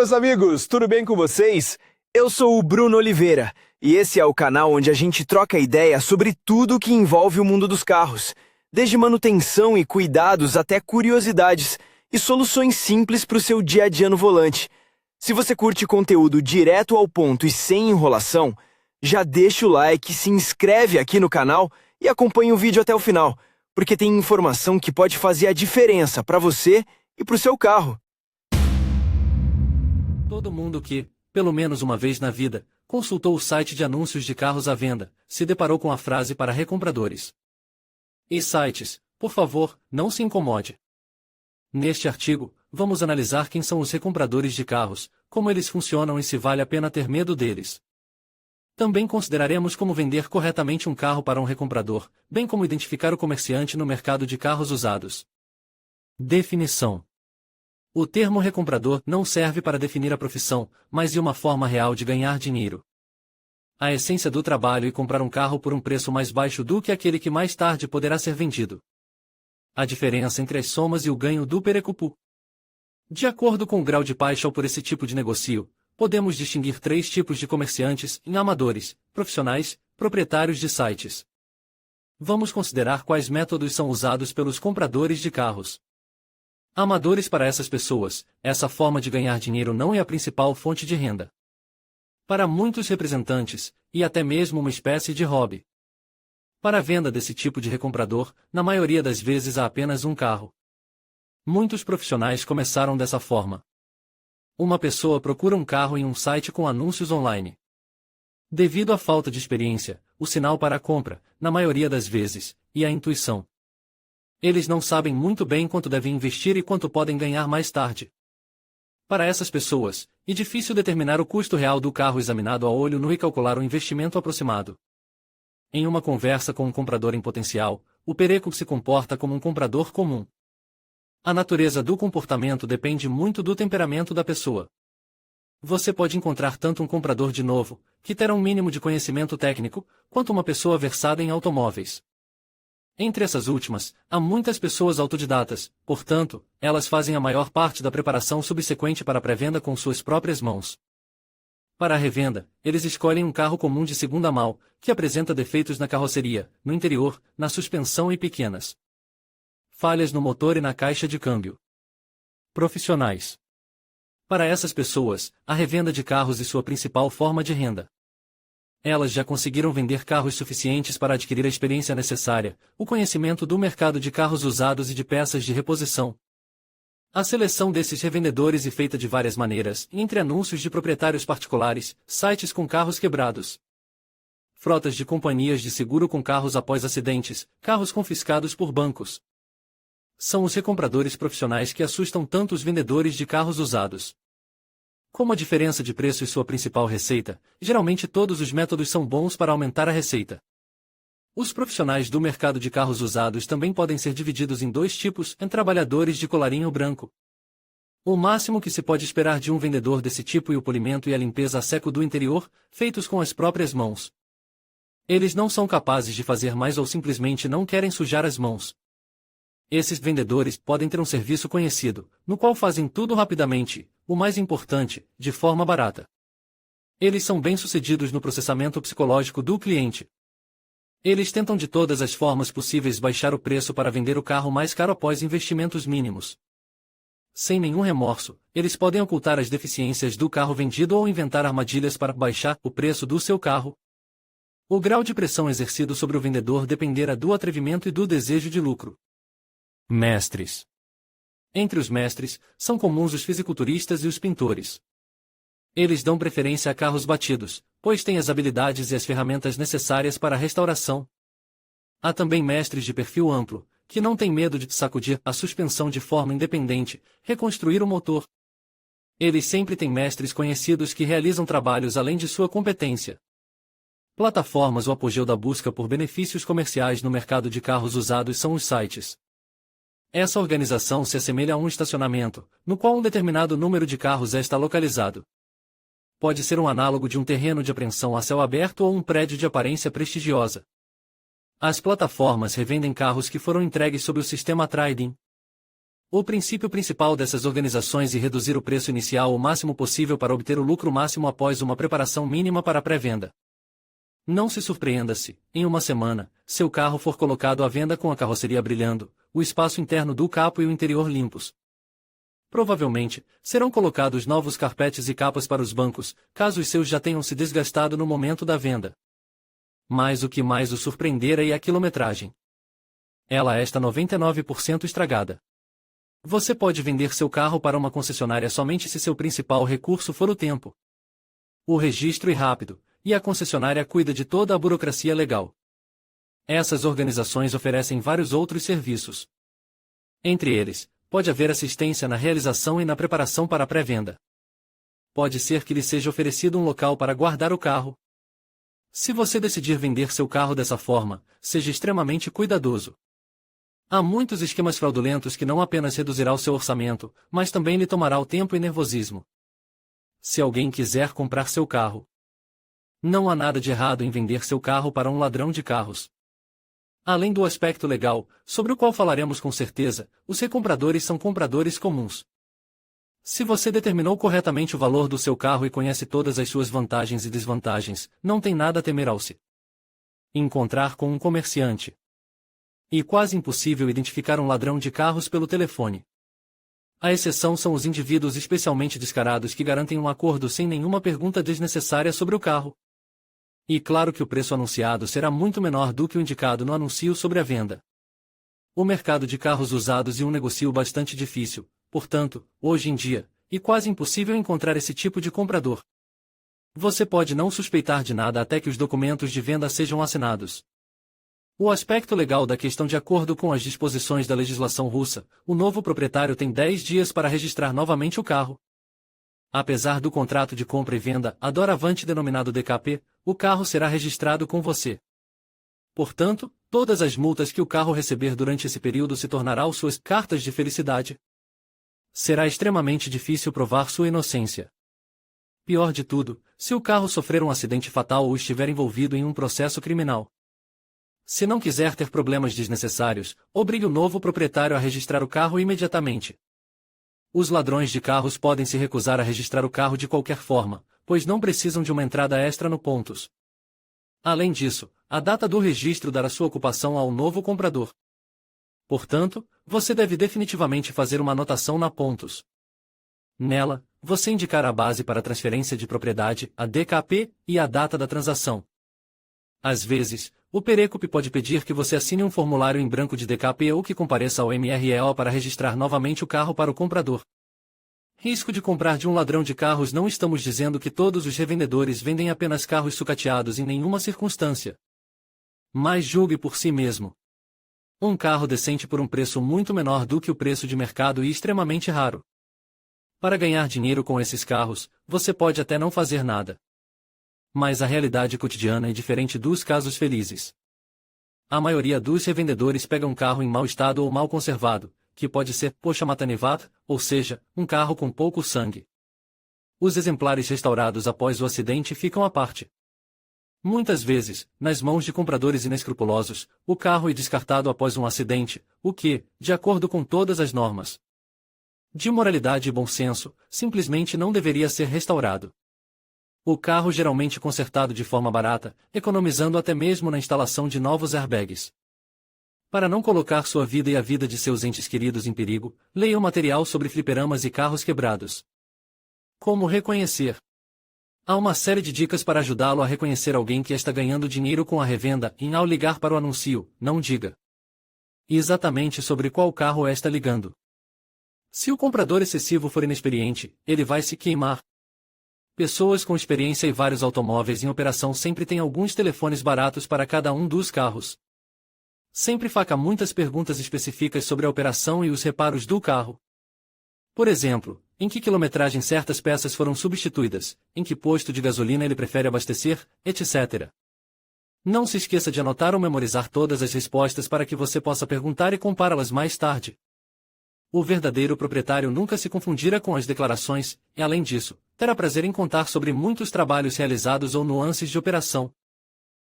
meus amigos, tudo bem com vocês? Eu sou o Bruno Oliveira e esse é o canal onde a gente troca ideia sobre tudo que envolve o mundo dos carros, desde manutenção e cuidados até curiosidades e soluções simples para o seu dia a dia no volante. Se você curte conteúdo direto ao ponto e sem enrolação, já deixa o like, se inscreve aqui no canal e acompanha o vídeo até o final, porque tem informação que pode fazer a diferença para você e para o seu carro. Todo mundo que, pelo menos uma vez na vida, consultou o site de anúncios de carros à venda, se deparou com a frase para recompradores. E sites, por favor, não se incomode. Neste artigo, vamos analisar quem são os recompradores de carros, como eles funcionam e se vale a pena ter medo deles. Também consideraremos como vender corretamente um carro para um recomprador, bem como identificar o comerciante no mercado de carros usados. Definição: o termo recomprador não serve para definir a profissão, mas de uma forma real de ganhar dinheiro. A essência do trabalho é comprar um carro por um preço mais baixo do que aquele que mais tarde poderá ser vendido. A diferença entre as somas e o ganho do perecupu. De acordo com o grau de paixão por esse tipo de negocio, podemos distinguir três tipos de comerciantes: amadores, profissionais, proprietários de sites. Vamos considerar quais métodos são usados pelos compradores de carros. Amadores: para essas pessoas, essa forma de ganhar dinheiro não é a principal fonte de renda. Para muitos representantes, e até mesmo uma espécie de hobby. Para a venda desse tipo de recomprador, na maioria das vezes há apenas um carro. Muitos profissionais começaram dessa forma. Uma pessoa procura um carro em um site com anúncios online. Devido à falta de experiência, o sinal para a compra, na maioria das vezes, e a intuição. Eles não sabem muito bem quanto devem investir e quanto podem ganhar mais tarde. Para essas pessoas, é difícil determinar o custo real do carro examinado a olho nu e calcular o investimento aproximado. Em uma conversa com um comprador em potencial, o pereco se comporta como um comprador comum. A natureza do comportamento depende muito do temperamento da pessoa. Você pode encontrar tanto um comprador de novo, que terá um mínimo de conhecimento técnico, quanto uma pessoa versada em automóveis. Entre essas últimas, há muitas pessoas autodidatas, portanto, elas fazem a maior parte da preparação subsequente para a pré-venda com suas próprias mãos. Para a revenda, eles escolhem um carro comum de segunda mão, que apresenta defeitos na carroceria, no interior, na suspensão e pequenas falhas no motor e na caixa de câmbio. Profissionais: para essas pessoas, a revenda de carros é sua principal forma de renda. Elas já conseguiram vender carros suficientes para adquirir a experiência necessária, o conhecimento do mercado de carros usados e de peças de reposição. A seleção desses revendedores é feita de várias maneiras, entre anúncios de proprietários particulares, sites com carros quebrados, frotas de companhias de seguro com carros após acidentes, carros confiscados por bancos. São os recompradores profissionais que assustam tanto os vendedores de carros usados. Como a diferença de preço é sua principal receita, geralmente todos os métodos são bons para aumentar a receita. Os profissionais do mercado de carros usados também podem ser divididos em dois tipos: trabalhadores de colarinho branco. O máximo que se pode esperar de um vendedor desse tipo é o polimento e a limpeza a seco do interior, feitos com as próprias mãos. Eles não são capazes de fazer mais ou simplesmente não querem sujar as mãos. Esses vendedores podem ter um serviço conhecido, no qual fazem tudo rapidamente, o mais importante, de forma barata. Eles são bem-sucedidos no processamento psicológico do cliente. Eles tentam de todas as formas possíveis baixar o preço para vender o carro mais caro após investimentos mínimos. Sem nenhum remorso, eles podem ocultar as deficiências do carro vendido ou inventar armadilhas para baixar o preço do seu carro. O grau de pressão exercido sobre o vendedor dependerá do atrevimento e do desejo de lucro. Mestres: entre os mestres, são comuns os fisiculturistas e os pintores. Eles dão preferência a carros batidos, pois têm as habilidades e as ferramentas necessárias para a restauração. Há também mestres de perfil amplo, que não têm medo de sacudir a suspensão de forma independente, reconstruir o motor. Eles sempre têm mestres conhecidos que realizam trabalhos além de sua competência. Plataformas: o apogeu da busca por benefícios comerciais no mercado de carros usados são os sites. Essa organização se assemelha a um estacionamento, no qual um determinado número de carros está localizado. Pode ser um análogo de um terreno de apreensão a céu aberto ou um prédio de aparência prestigiosa. As plataformas revendem carros que foram entregues sob o sistema trading. O princípio principal dessas organizações é reduzir o preço inicial o máximo possível para obter o lucro máximo após uma preparação mínima para a pré-venda. Não se surpreenda se, em uma semana, seu carro for colocado à venda com a carroceria brilhando, o espaço interno do capô e o interior limpos. Provavelmente, serão colocados novos carpetes e capas para os bancos, caso os seus já tenham se desgastado no momento da venda. Mas o que mais o surpreendera é a quilometragem. Ela está 99% estragada. Você pode vender seu carro para uma concessionária somente se seu principal recurso for o tempo. O registro é rápido, e a concessionária cuida de toda a burocracia legal. Essas organizações oferecem vários outros serviços. Entre eles, pode haver assistência na realização e na preparação para a pré-venda. Pode ser que lhe seja oferecido um local para guardar o carro. Se você decidir vender seu carro dessa forma, seja extremamente cuidadoso. Há muitos esquemas fraudulentos que não apenas reduzirá o seu orçamento, mas também lhe tomará o tempo e nervosismo. Se alguém quiser comprar seu carro, não há nada de errado em vender seu carro para um ladrão de carros. Além do aspecto legal, sobre o qual falaremos com certeza, os recompradores são compradores comuns. Se você determinou corretamente o valor do seu carro e conhece todas as suas vantagens e desvantagens, não tem nada a temer ao se encontrar com um comerciante. E quase impossível identificar um ladrão de carros pelo telefone. A exceção são os indivíduos especialmente descarados que garantem um acordo sem nenhuma pergunta desnecessária sobre o carro. E claro que o preço anunciado será muito menor do que o indicado no anúncio sobre a venda. O mercado de carros usados é um negócio bastante difícil, portanto, hoje em dia, é quase impossível encontrar esse tipo de comprador. Você pode não suspeitar de nada até que os documentos de venda sejam assinados. O aspecto legal da questão: de acordo com as disposições da legislação russa, o novo proprietário tem 10 dias para registrar novamente o carro. Apesar do contrato de compra e venda, a doravante denominado DKP, o carro será registrado com você. Portanto, todas as multas que o carro receber durante esse período se tornarão suas cartas de felicidade. Será extremamente difícil provar sua inocência. Pior de tudo, se o carro sofrer um acidente fatal ou estiver envolvido em um processo criminal. Se não quiser ter problemas desnecessários, obrigue o novo proprietário a registrar o carro imediatamente. Os ladrões de carros podem se recusar a registrar o carro de qualquer forma, pois não precisam de uma entrada extra no pontos. Além disso, a data do registro dará sua ocupação ao novo comprador. Portanto, você deve definitivamente fazer uma anotação na pontos. Nela, você indicará a base para a transferência de propriedade, a DKP, e a data da transação. Às vezes, o Perecup pode pedir que você assine um formulário em branco de DKP ou que compareça ao MREO para registrar novamente o carro para o comprador. Risco de comprar de um ladrão de carros: não estamos dizendo que todos os revendedores vendem apenas carros sucateados em nenhuma circunstância. Mas julgue por si mesmo. Um carro decente por um preço muito menor do que o preço de mercado é extremamente raro. Para ganhar dinheiro com esses carros, você pode até não fazer nada. Mas a realidade cotidiana é diferente dos casos felizes. A maioria dos revendedores pega um carro em mau estado ou mal conservado, que pode ser pochamatanivat, ou seja, um carro com pouco sangue. Os exemplares restaurados após o acidente ficam à parte. Muitas vezes, nas mãos de compradores inescrupulosos, o carro é descartado após um acidente, o que, de acordo com todas as normas de moralidade e bom senso, simplesmente não deveria ser restaurado. O carro geralmente consertado de forma barata, economizando até mesmo na instalação de novos airbags. Para não colocar sua vida e a vida de seus entes queridos em perigo, leia o material sobre fliperamas e carros quebrados. Como reconhecer? Há uma série de dicas para ajudá-lo a reconhecer alguém que está ganhando dinheiro com a revenda, e ao ligar para o anúncio, não diga exatamente sobre qual carro está ligando. Se o comprador excessivo for inexperiente, ele vai se queimar. Pessoas com experiência e vários automóveis em operação sempre têm alguns telefones baratos para cada um dos carros. Sempre faça muitas perguntas específicas sobre a operação e os reparos do carro. Por exemplo, em que quilometragem certas peças foram substituídas, em que posto de gasolina ele prefere abastecer, etc. Não se esqueça de anotar ou memorizar todas as respostas para que você possa perguntar e compará-las mais tarde. O verdadeiro proprietário nunca se confundirá com as declarações, e além disso, terá prazer em contar sobre muitos trabalhos realizados ou nuances de operação.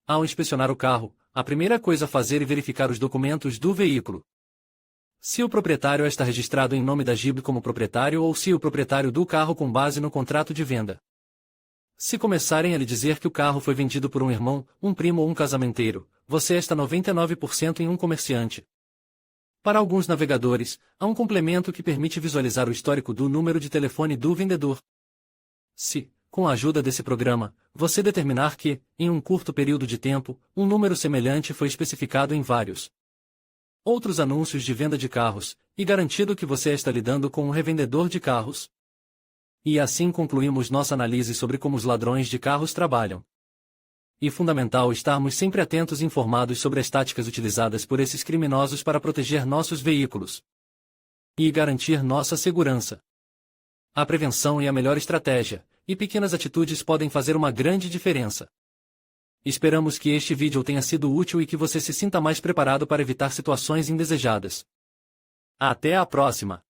Ao inspecionar o carro, a primeira coisa a fazer é verificar os documentos do veículo. Se o proprietário está registrado em nome da Jeep como proprietário ou se o proprietário do carro com base no contrato de venda. Se começarem a lhe dizer que o carro foi vendido por um irmão, um primo ou um casamenteiro, você está 99% em um comerciante. Para alguns navegadores, há um complemento que permite visualizar o histórico do número de telefone do vendedor. Se, com a ajuda desse programa, você determinar que, em um curto período de tempo, um número semelhante foi especificado em vários outros anúncios de venda de carros, e garantido que você está lidando com um revendedor de carros. E assim concluímos nossa análise sobre como os ladrões de carros trabalham. E fundamental estarmos sempre atentos e informados sobre as táticas utilizadas por esses criminosos para proteger nossos veículos e garantir nossa segurança. A prevenção é a melhor estratégia, e pequenas atitudes podem fazer uma grande diferença. Esperamos que este vídeo tenha sido útil e que você se sinta mais preparado para evitar situações indesejadas. Até a próxima!